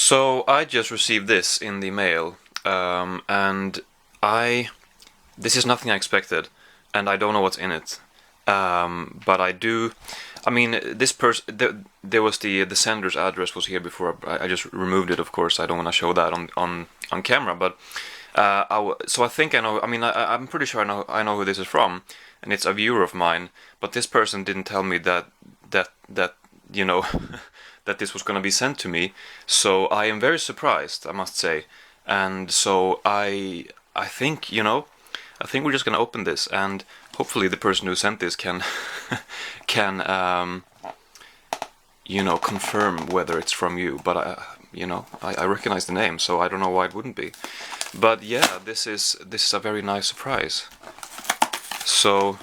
So I just received this in the mail, and I this is nothing I expected, and I don't know what's in it. But I do. I mean, this person. There was the sender's address was here before. I just removed it. Of course, I don't want to show that on camera. But so I think I know. I mean, I'm pretty sure I know who this is from, and it's a viewer of mine. But this person didn't tell me that you know that this was going to be sent to me. So I am very surprised, I must say. And so I think I think we're just going to open this, and hopefully the person who sent this can can confirm whether it's from you. But I recognize the name, so I don't know why it wouldn't be. But yeah, this is a very nice surprise. So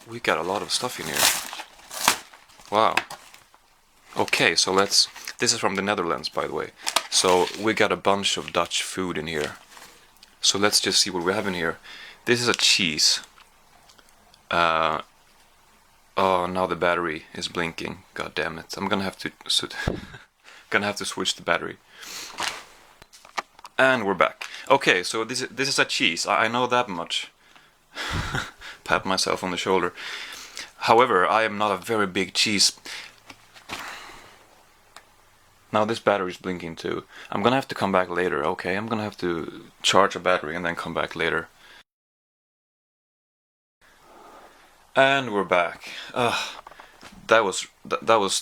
we got a lot of stuff in here. Wow. Okay, so this is from the Netherlands, by the way. So we got a bunch of Dutch food in here. So let's just see what we have in here. This is a cheese. Oh, now the battery is blinking. God damn it! I'm gonna have to switch the battery. And we're back. Okay, so this is a cheese. I know that much. Pat myself on the shoulder. However, I am not a very big cheese. Now this battery is blinking too. I'm gonna have to come back later, okay? I'm gonna have to charge a battery and then come back later. And we're back. That was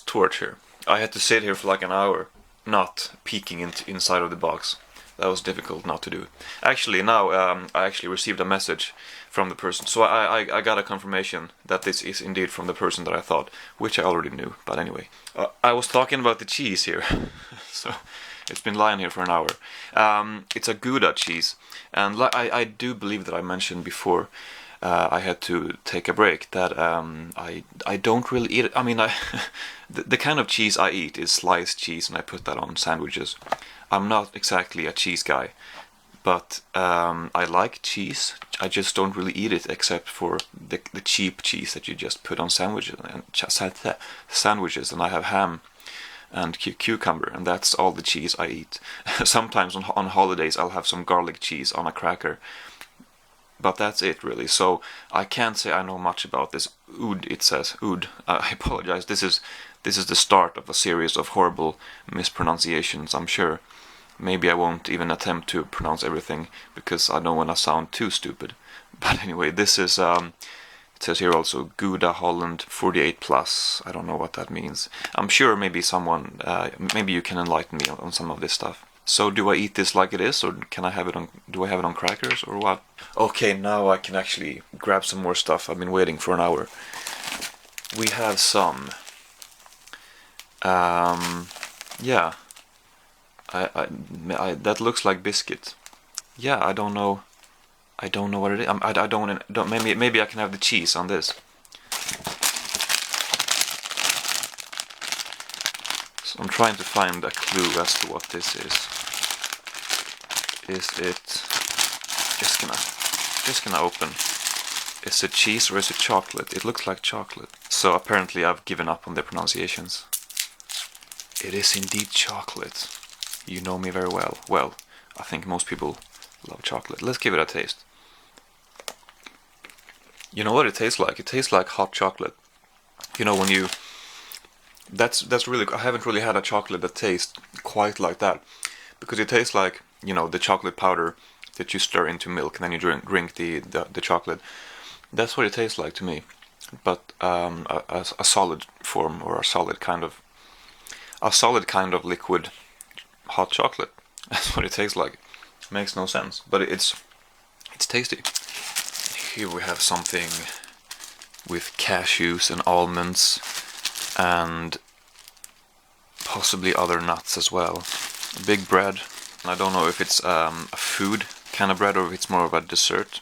torture. I had to sit here for like an hour, not peeking inside of the box. That was difficult not to do. Actually, now I actually received a message from the person, so I got a confirmation that this is indeed from the person that I thought, which I already knew. But anyway, I was talking about the cheese here, so it's been lying here for an hour. It's a Gouda cheese, and I do believe that I mentioned before. I had to take a break. That I don't really eat it. I mean, the kind of cheese I eat is sliced cheese, and I put that on sandwiches. I'm not exactly a cheese guy, but I like cheese. I just don't really eat it except for the cheap cheese that you just put on sandwiches and I have ham and cucumber, and that's all the cheese I eat. Sometimes on holidays I'll have some garlic cheese on a cracker, but that's it really. So I can't say I know much about this. Oud, it says oud. I apologize. This is the start of a series of horrible mispronunciations, I'm sure. Maybe I won't even attempt to pronounce everything because I don't want to sound too stupid. But anyway, this is it says here also Gouda Holland 48 plus. I don't know what that means. I'm sure maybe someone maybe you can enlighten me on some of this stuff. So do I eat this like it is, or can I have it on? Do I have it on crackers or what? Okay, now I can actually grab some more stuff. I've been waiting for an hour. We have some. Yeah. That looks like biscuit. Yeah, I don't know. I don't know what it is. I don't. Maybe I can have the cheese on this. So I'm trying to find a clue as to what this is. Is it just gonna open? Is it cheese or is it chocolate? It looks like chocolate. So apparently I've given up on the pronunciations. It is indeed chocolate. You know me very well. Well, I think most people love chocolate. Let's give it a taste. You know what it tastes like? It tastes like hot chocolate. You know, when you... That's really... I haven't really had a chocolate that tastes quite like that. Because it tastes like, the chocolate powder that you stir into milk and then you drink the chocolate. That's what it tastes like to me. But a solid form, or a solid kind of liquid hot chocolate. That's what it tastes like. Makes no sense, but it's tasty. Here we have something with cashews and almonds and possibly other nuts as well. Big bread. I don't know if it's a food kind of bread or if it's more of a dessert.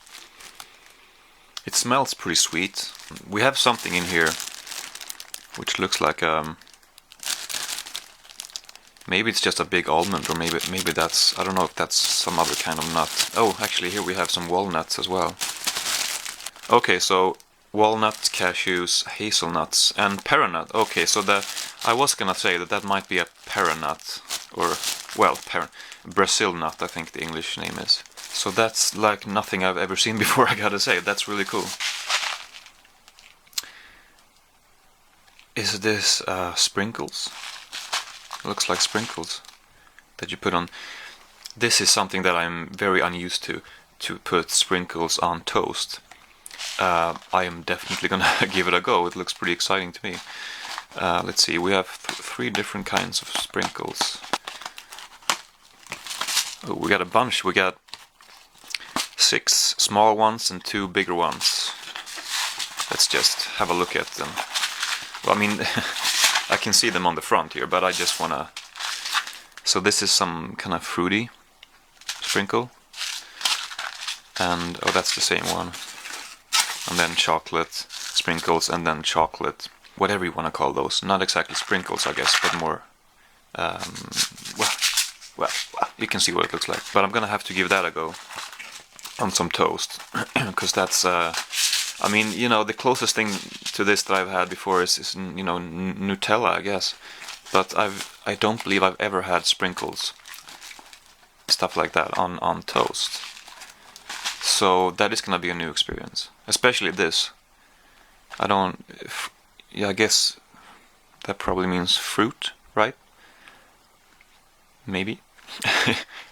It smells pretty sweet. We have something in here which looks like maybe it's just a big almond, or maybe that's, I don't know if that's some other kind of nut. Oh, actually here we have some walnuts as well. Okay, so walnuts, cashews, hazelnuts, and peanut. Okay, so I was gonna say that might be a paranut, or, well, Brazil nut, I think the English name is. So that's like nothing I've ever seen before, I gotta say. That's really cool. Is this sprinkles? Looks like sprinkles that you put on. This is something that I'm very unused to put sprinkles on toast. I am definitely gonna give it a go. It looks pretty exciting to me. Let's see, we have 3 different kinds of sprinkles. Oh, we got a bunch. We got 6 small ones and 2 bigger ones. Let's just have a look at them. Well, I mean, I can see them on the front here, but I just wanna... So this is some kind of fruity sprinkle. And, oh, that's the same one. And then chocolate sprinkles, and then chocolate, whatever you want to call those. Not exactly sprinkles, I guess, but more, well, you can see what it looks like. But I'm gonna have to give that a go on some toast, because that's, I mean, you know, the closest thing to this that I've had before is you know, Nutella, I guess. But I don't believe I've ever had sprinkles, stuff like that, on toast. So that is gonna be a new experience, especially this. Yeah, I guess that probably means fruit, right? Maybe.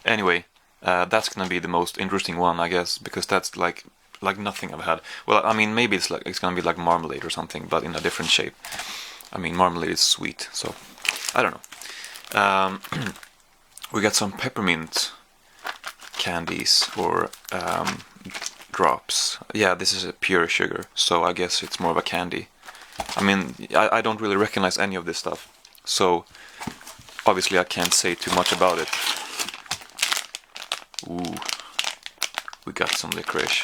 Anyway, that's gonna be the most interesting one, I guess, because that's like nothing I've had. Well, I mean, maybe it's gonna be like marmalade or something, but in a different shape. I mean, marmalade is sweet, so I don't know. We got some peppermint candies, or drops. Yeah, this is a pure sugar, so I guess it's more of a candy. I mean, I don't really recognize any of this stuff, so obviously I can't say too much about it. Ooh, we got some licorice.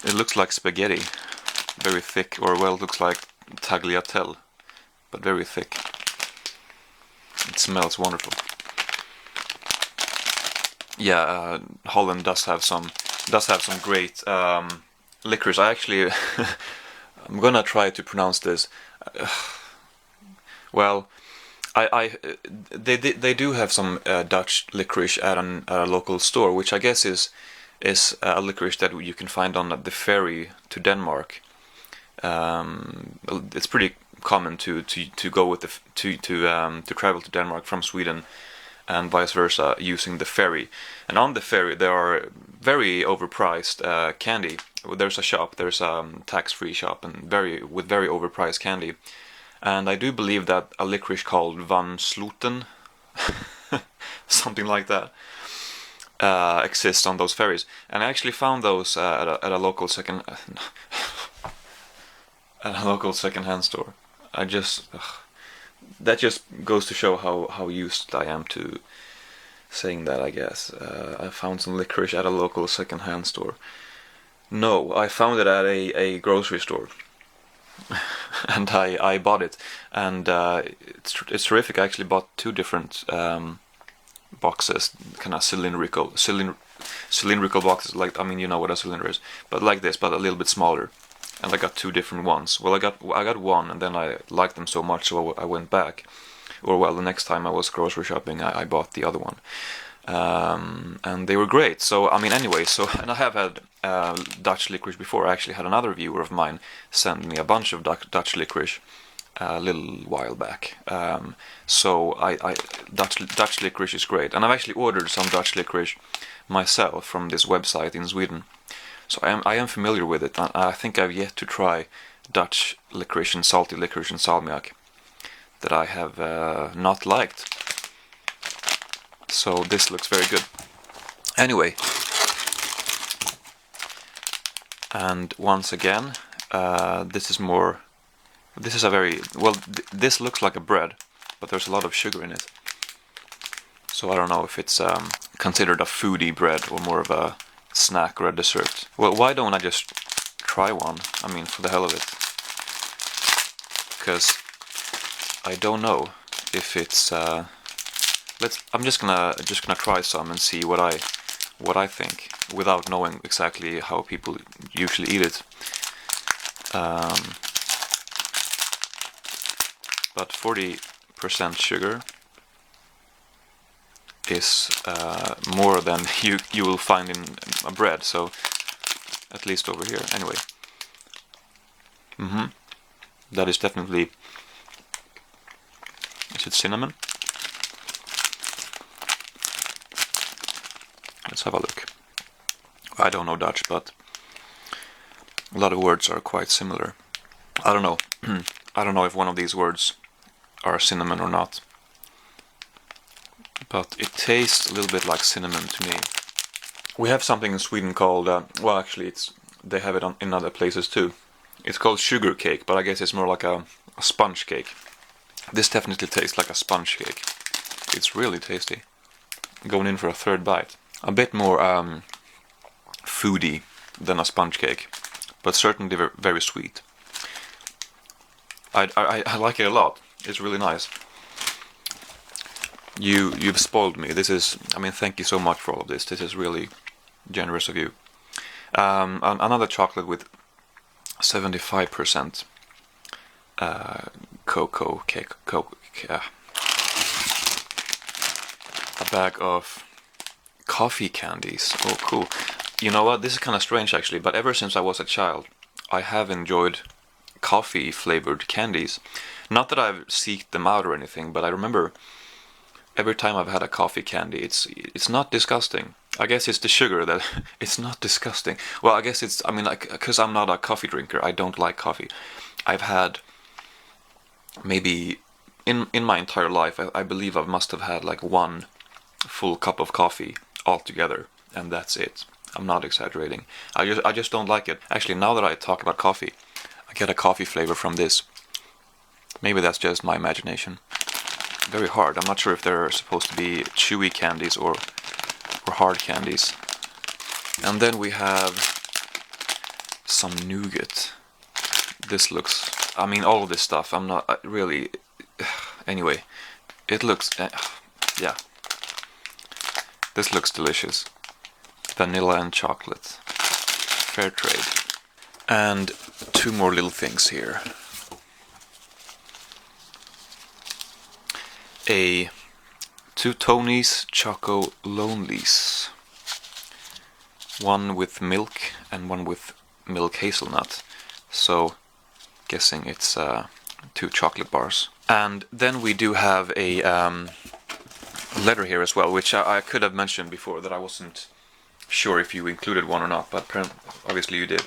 It looks like spaghetti, very thick, or well, it looks like tagliatelle, but very thick. It smells wonderful. Yeah, Holland does have some great licorice. I actually I'm gonna try to pronounce this. Well, they do have some Dutch licorice at a local store, which I guess is a licorice that you can find on the ferry to Denmark. It's pretty common to go with to travel to Denmark from Sweden, and vice versa, using the ferry. And on the ferry there are very overpriced candy. There's a shop, there's a tax-free shop, and with very overpriced candy. And I do believe that a licorice called Van Sloten, something like that, exists on those ferries. And I actually found those at a local second-hand store. That just goes to show how used I am to saying that, I guess. I found some licorice at a local second-hand store. No, I found it at a grocery store. And I bought it. And it's terrific. I actually bought 2 different boxes, kind of cylindrical boxes. Like, I mean, you know what a cylinder is. But like this, but a little bit smaller. And I got 2 different ones. Well, I got one, and then I liked them so much, so I went back. Or, well, the next time I was grocery shopping, I bought the other one. And they were great. So, I mean, anyway, and I have had Dutch licorice before. I actually had another viewer of mine send me a bunch of Dutch licorice a little while back. So Dutch licorice is great. And I've actually ordered some Dutch licorice myself from this website in Sweden. So I am familiar with it. I think I've yet to try Dutch licorice and salty licorice and salmiak that I have not liked. So this looks very good. Anyway, and once again, this is a very, well, this looks like a bread, but there's a lot of sugar in it. So I don't know if it's considered a foodie bread or more of a snack or a dessert. Well, why don't I just try one? I mean, for the hell of it. Because I don't know if it's I'm just gonna try some and see what I think, without knowing exactly how people usually eat it. but 40% sugar is more than you will find in a bread, so at least over here. Anyway, that is definitely. Is it cinnamon? Let's have a look. I don't know Dutch, but a lot of words are quite similar. I don't know. I don't know if one of these words are cinnamon or not. But it tastes a little bit like cinnamon to me. We have something in Sweden called, well actually they have it in other places too. It's called sugar cake, but I guess it's more like a sponge cake. This definitely tastes like a sponge cake. It's really tasty. Going in for a third bite. A bit more foody than a sponge cake, but certainly very sweet. I like it a lot. It's really nice. You've spoiled me. This is, I mean, thank you so much for all of this. This is really generous of you. Another chocolate with 75% cocoa cake. A bag of coffee candies. Oh, cool. You know what? This is kind of strange actually, but ever since I was a child, I have enjoyed coffee flavored candies. Not that I've seeked them out or anything, but I remember every time I've had a coffee candy, it's not disgusting. I guess it's the sugar that it's not disgusting. Well, I guess it's, I mean, like, because I'm not a coffee drinker, I don't like coffee. I've had maybe in my entire life, I believe I must have had like one full cup of coffee altogether, and that's it. I'm not exaggerating. I just don't like it. Actually, now that I talk about coffee, I get a coffee flavor from this. Maybe that's just my imagination. Very hard. I'm not sure if they're supposed to be chewy candies or hard candies. And then we have some nougat. This looks, I mean, all of this stuff, I'm not really, anyway, it looks, yeah. This looks delicious. Vanilla and chocolate. Fair trade. And two more little things here. Two Tony's Choco Lonelies. One with milk and one with milk hazelnut. So, guessing it's 2 chocolate bars. And then we do have a letter here as well, which I could have mentioned before that I wasn't sure if you included one or not, but obviously you did.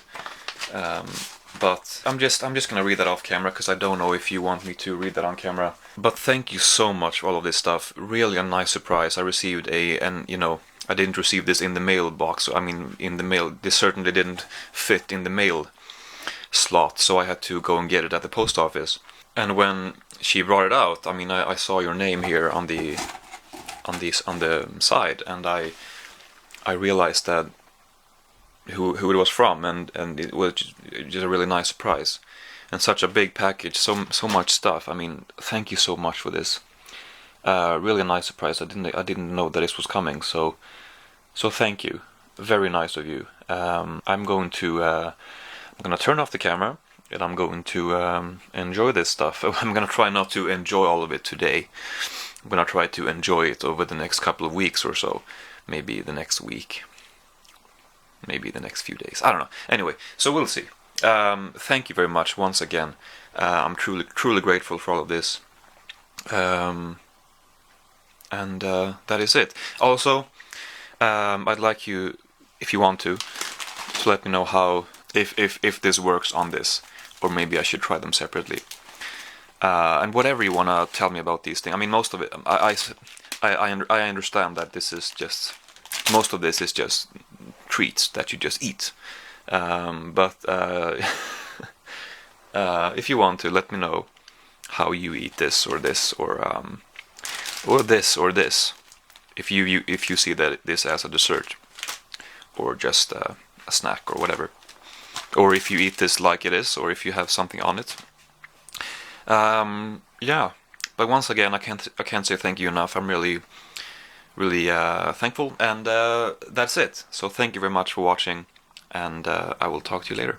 But I'm just gonna read that off camera because I don't know if you want me to read that on camera. But thank you so much for all of this stuff. Really a nice surprise. I received and you know, I didn't receive this in the mailbox. I mean, in the mail. This certainly didn't fit in the mail slot, so I had to go and get it at the post office. And when she brought it out, I mean, I saw your name here on the side, and I realized that who it was from, and it was just a really nice surprise, and such a big package, so much stuff. I mean, thank you so much for this. Really a nice surprise. I didn't know that this was coming, so thank you. Very nice of you. I'm gonna turn off the camera, and I'm going to enjoy this stuff. I'm gonna try not to enjoy all of it today. I'm gonna try to enjoy it over the next couple of weeks or so. Maybe the next week. Maybe the next few days. I don't know. Anyway, so we'll see. Thank you very much once again. I'm truly grateful for all of this. And that is it. Also, I'd like you, if you want to let me know how, if this works on this, or maybe I should try them separately. And whatever you want to tell me about these things. I mean, most of it, I understand that this is just, most of this is just treats that you just eat. But if you want to, let me know how you eat this or this or this or this. If you see that this as a dessert or just a snack or whatever, or if you eat this like it is, or if you have something on it. Yeah. But once again, I can't say thank you enough. I'm really thankful, and that's it. So thank you very much for watching, and I will talk to you later.